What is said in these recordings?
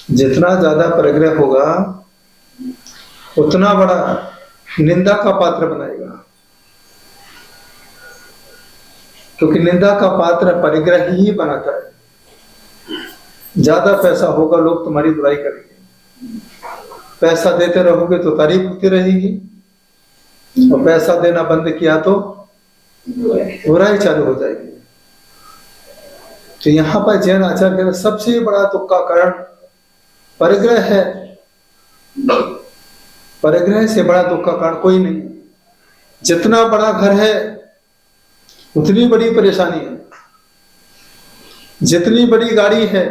जितना ज्यादा परिग्रह होगा उतना बड़ा निंदा का पात्र बनाएगा, क्योंकि निंदा का पात्र परिग्रह ही बनाता है। ज्यादा पैसा होगा लोग तुम्हारी बुराई करेंगे, पैसा देते रहोगे तो तारीफ होती रहेगी, और पैसा देना बंद किया तो बुराई चालू हो जाएगी। तो यहाँ पर जैन आचार्य कहते सबसे बड़ा दुख का कारण परिग्रह है। परिग्रह से बड़ा दुख का कारण कोई नहीं। जितना बड़ा घर है उतनी बड़ी परेशानी है, जितनी बड़ी गाड़ी है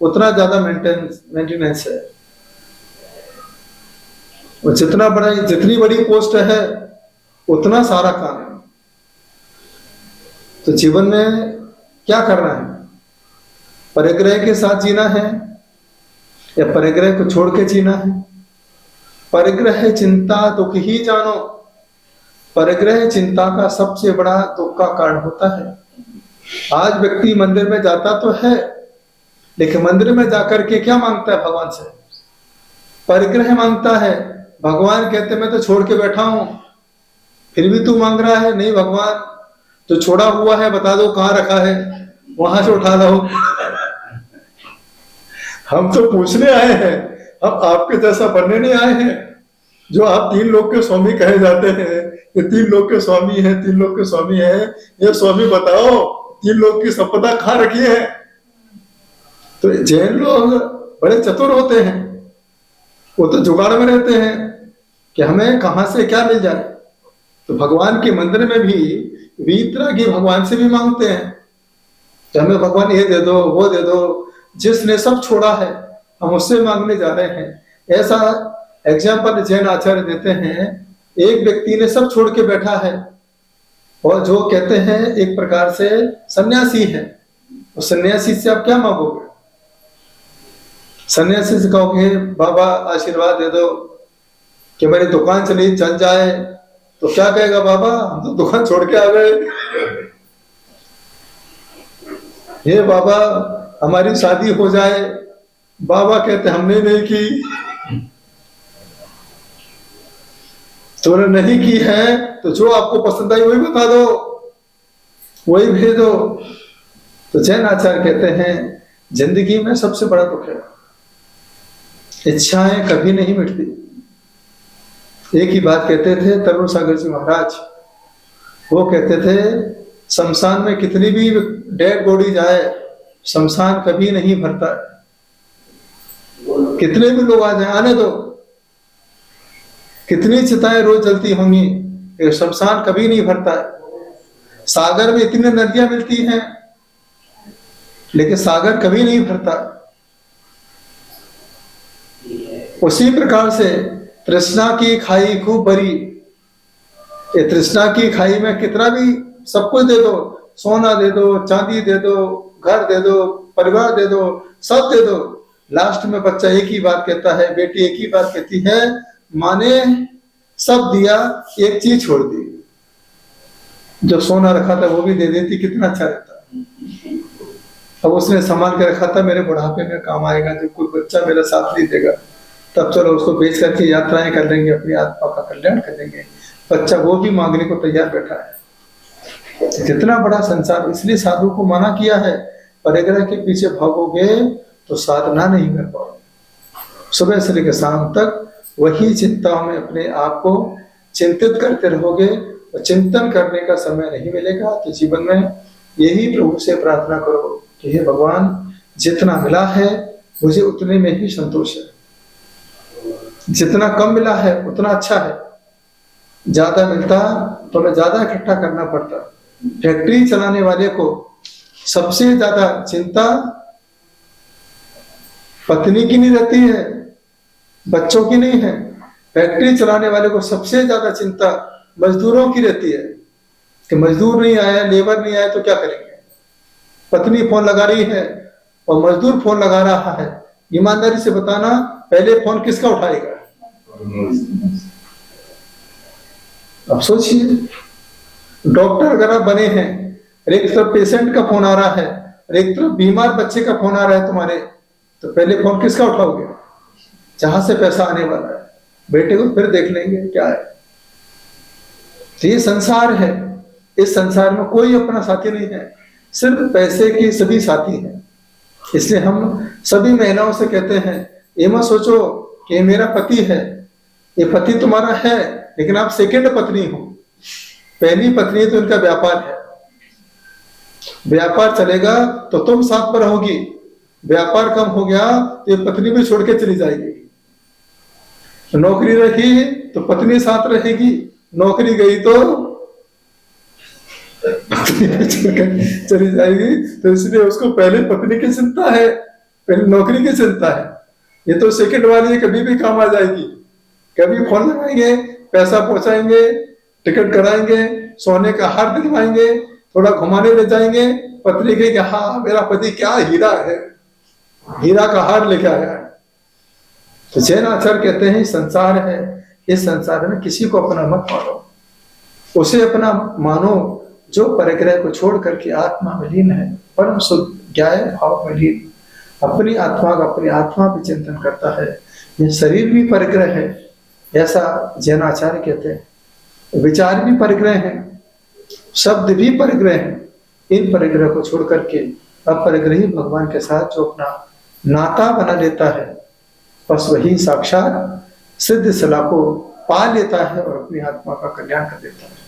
उतना ज्यादा मेंटेनेंस है, और जितनी बड़ी पोस्ट है उतना सारा काम है। तो जीवन में क्या करना है? परिग्रह के साथ जीना है या परिग्रह को छोड़ के जीना है? परिग्रह चिंता दुख ही जानो। परिग्रह चिंता का सबसे बड़ा दुख का कारण होता है। आज व्यक्ति मंदिर में जाता तो है, लेकिन मंदिर में जाकर के क्या मांगता है भगवान से? परिग्रह मांगता है। भगवान कहते मैं तो छोड़ के बैठा हूं, फिर भी तू मांग रहा है। नहीं भगवान, जो छोड़ा हुआ है बता दो कहां रखा है, वहां से उठा लो। हम तो पूछने आए हैं, हम आपके जैसा बनने नहीं आए हैं। जो आप 3 लोग के स्वामी कहे जाते हैं, ये 3 लोग के स्वामी है, 3 लोग के स्वामी है, ये स्वामी बताओ 3 लोग की संपदा कहां रखी है? तो जैन लोग बड़े चतुर होते हैं, वो तो जुगाड़ में रहते हैं कि हमें कहां से क्या मिल जाए। तो भगवान के मंदिर में भी वीतरागी भगवान से भी मांगते हैं कि हमें भगवान ये दे दो वो दे दो। जिसने सब छोड़ा है हम उससे मांगने जा रहे हैं। ऐसा एग्जाम्पल जैन आचार्य देते हैं। एक व्यक्ति ने सब छोड़ के बैठा है, और जो कहते हैं एक प्रकार से सन्यासी है, उस सन्यासी से आप क्या मांगोगे? सन्यासी से कहोगे बाबा आशीर्वाद दे दो कि मेरी दुकान चल जाए, तो क्या कहेगा बाबा? हम तो दुकान छोड़ के आ गए। ये बाबा हमारी शादी हो जाए, बाबा कहते हमने नहीं की। तूने नहीं की है तो जो आपको पसंद आई वही बता दो, वही भेज दो। तो जैन आचार्य कहते हैं जिंदगी में सबसे बड़ा दुख है, इच्छाएं कभी नहीं मिटती। एक ही बात कहते थे तरुण सागर जी महाराज। वो कहते थे शमशान में कितनी भी डेड बॉडी जाए, शमशान कभी नहीं भरता। कितने भी लोग आ जाए, आने दो। कितनी चिताएं रोज जलती होंगी, शमशान कभी नहीं भरता है। सागर में इतनी नदियां मिलती हैं, लेकिन सागर कभी नहीं भरता। उसी प्रकार से तृष्णा की खाई खूब भरी। ये तृष्णा की खाई में कितना भी सब कुछ दे दो, सोना दे दो, चांदी दे दो, घर दे दो, परिवार दे दो, सब दे दो। लास्ट में बच्चा एक ही बात कहता है, बेटी एक ही बात कहती है, माँ ने सब दिया, एक चीज छोड़ दी। जो सोना रखा था वो भी दे देती, कितना अच्छा रहता। अब उसने संभाल के रखा था, मेरे बुढ़ापे में काम आएगा, जब कोई बच्चा मेरा साथ नहीं देगा तब चलो उसको बेच करके यात्राएं कर लेंगे, अपनी आत्मा का कल्याण कर लेंगे। बच्चा वो भी मांगने को तैयार बैठा है। कितना बड़ा संसार। इसलिए साधु को मना किया है, परिग्रह के पीछे भागोगे तो साधना नहीं कर पाओगे। सुबह से लेकर शाम तक वही चिंताओं में अपने आप को चिंतित करते रहोगे, और चिंतन करने का समय नहीं मिलेगा। तो जीवन में यही प्रभु से प्रार्थना करो कि हे भगवान, जितना मिला है मुझे उतने में ही संतोष है। जितना कम मिला है उतना अच्छा है। ज्यादा मिलता तो हमें ज्यादा इकट्ठा करना पड़ता। फैक्ट्री चलाने वाले को सबसे ज्यादा चिंता पत्नी की नहीं रहती है, बच्चों की नहीं है। फैक्ट्री चलाने वाले को सबसे ज्यादा चिंता मजदूरों की रहती है कि मजदूर नहीं आया, लेबर नहीं आया तो क्या करेंगे। पत्नी फोन लगा रही है और मजदूर फोन लगा रहा है, ईमानदारी से बताना पहले फोन किसका उठाएगा? अब सोचिए, डॉक्टर अगर आप बने हैं, एक तरफ पेशेंट का फोन आ रहा है, एक तरफ बीमार बच्चे का फोन आ रहा है तुम्हारे, तो पहले फोन किसका उठाओगे? जहां से पैसा आने वाला है, बेटे को फिर देख लेंगे क्या है। तो ये संसार है, इस संसार में कोई अपना साथी नहीं है, सिर्फ पैसे के सभी साथी हैं। इसलिए हम सभी महिलाओं से कहते हैं, ये मत सोचो कि ये मेरा पति है, ये पति तुम्हारा है लेकिन आप सेकंड पत्नी हो। पहली पत्नी तो इनका व्यापार है, व्यापार चलेगा तो तुम साथ पर रहोगी, व्यापार कम हो गया तो ये पत्नी भी छोड़ के चली जाएगी। नौकरी रखी तो पत्नी साथ रहेगी, नौकरी गई तो पत्नी भी छोड़ के चली जाएगी। तो इसलिए उसको पहले पत्नी की चिंता है, पहले नौकरी की चिंता है। ये तो सेकंड वाली कभी भी काम आ जाएगी, कभी फोन लगाएंगे, पैसा पहुंचाएंगे, टिकट कराएंगे, सोने का हार दिलवाएंगे, थोड़ा घुमाने ले जाएंगे, पत्नी कहेगी हाँ मेरा पति क्या हीरा है, हीरा का हार लेके आया है। तो जैन आचार्य कहते हैं संसार है, इस संसार में किसी को अपना मत मानो, उसे अपना मानो जो परिग्रह को छोड़ करके आत्मा में लीन है, परम शुद्ध ज्ञाय भाव में लीन, अपनी आत्मा भी चिंतन करता है। यह शरीर भी परिग्रह है, ऐसा जैन आचार्य कहते हैं। विचार भी परिग्रह है, शब्द भी परिग्रह है। इन परिग्रह को छोड़ करके अपरिग्रही भगवान के साथ जो अपना नाता बना लेता है, बस वही साक्षात सिद्ध सला को पा लेता है और अपनी आत्मा का कल्याण कर देता है।